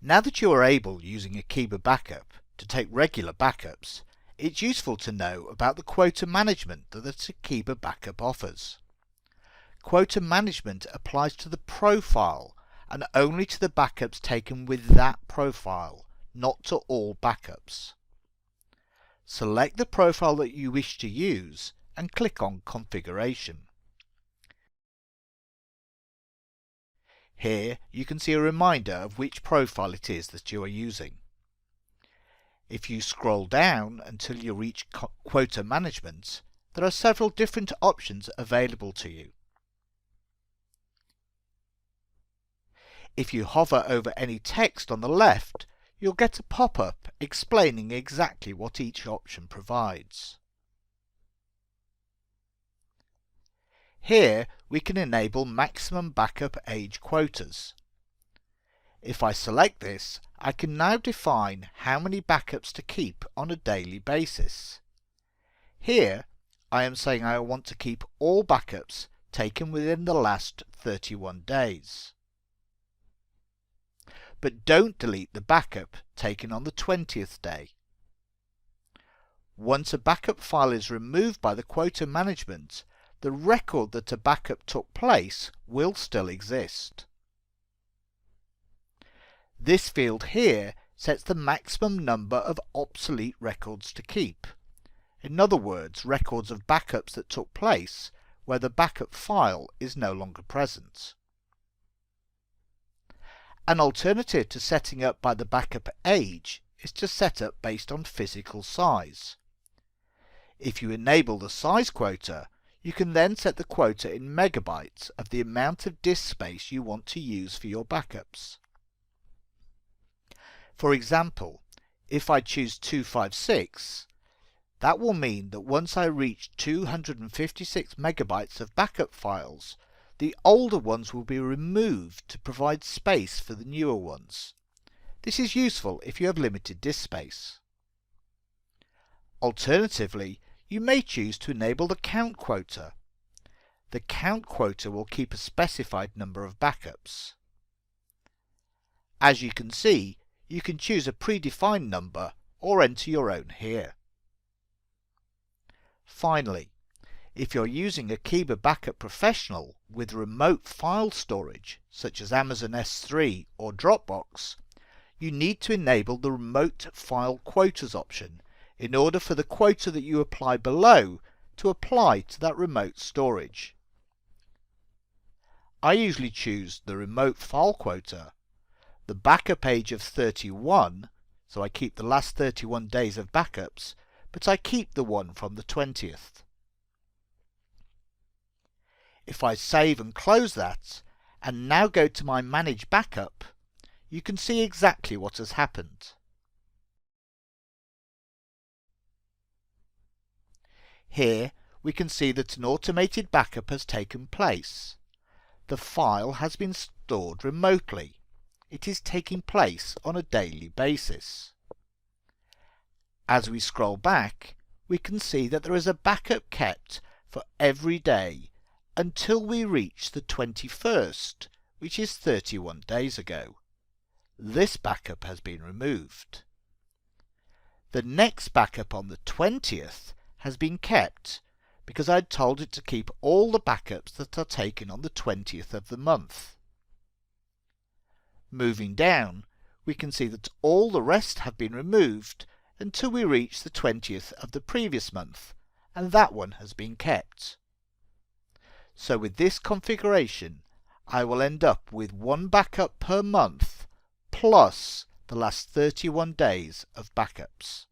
Now that you are able, using a Quota backup, to take regular backups, it's useful to know about the quota management that the Quota backup offers. Quota management applies to the profile and only to the backups taken with that profile, not to all backups. Select the profile that you wish to use and click on Configuration. Here you can see a reminder of which profile it is that you are using. If you scroll down until you reach Quota Management, there are several different options available to you. If you hover over any text on the left, you'll get a pop-up explaining exactly what each option provides. Here we can enable maximum backup age quotas. If I select this, I can now define how many backups to keep on a daily basis. Here I am saying I want to keep all backups taken within the last 31 days. But don't delete the backup taken on the 20th day. Once a backup file is removed by the Quota Management, the record that a backup took place will still exist. This field here sets the maximum number of obsolete records to keep. In other words, records of backups that took place where the backup file is no longer present. An alternative to setting up by the backup age is to set up based on physical size. If you enable the size quota, you can then set the quota in megabytes of the amount of disk space you want to use for your backups. For example, if I choose 256, that will mean that once I reach 256 megabytes of backup files, the older ones will be removed to provide space for the newer ones. This is useful if you have limited disk space. Alternatively, you may choose to enable the count quota. The count quota will keep a specified number of backups. As you can see, you can choose a predefined number or enter your own here. Finally, if you're using a Quota Backup Professional with remote file storage, such as Amazon S3 or Dropbox, you need to enable the Remote File Quotas option in order for the quota that you apply below to apply to that remote storage. I usually choose the Remote File Quota, the backup age of 31, so I keep the last 31 days of backups, but I keep the one from the 20th. If I save and close that, and now go to my Manage Backup, you can see exactly what has happened. Here we can see that an automated backup has taken place. The file has been stored remotely. It is taking place on a daily basis. As we scroll back, we can see that there is a backup kept for every day until we reach the 21st, which is 31 days ago. This backup has been removed. The next backup on the 20th has been kept because I told it to keep all the backups that are taken on the 20th of the month. Moving down, we can see that all the rest have been removed until we reach the 20th of the previous month, and that one has been kept. So with this configuration, I will end up with one backup per month plus the last 31 days of backups.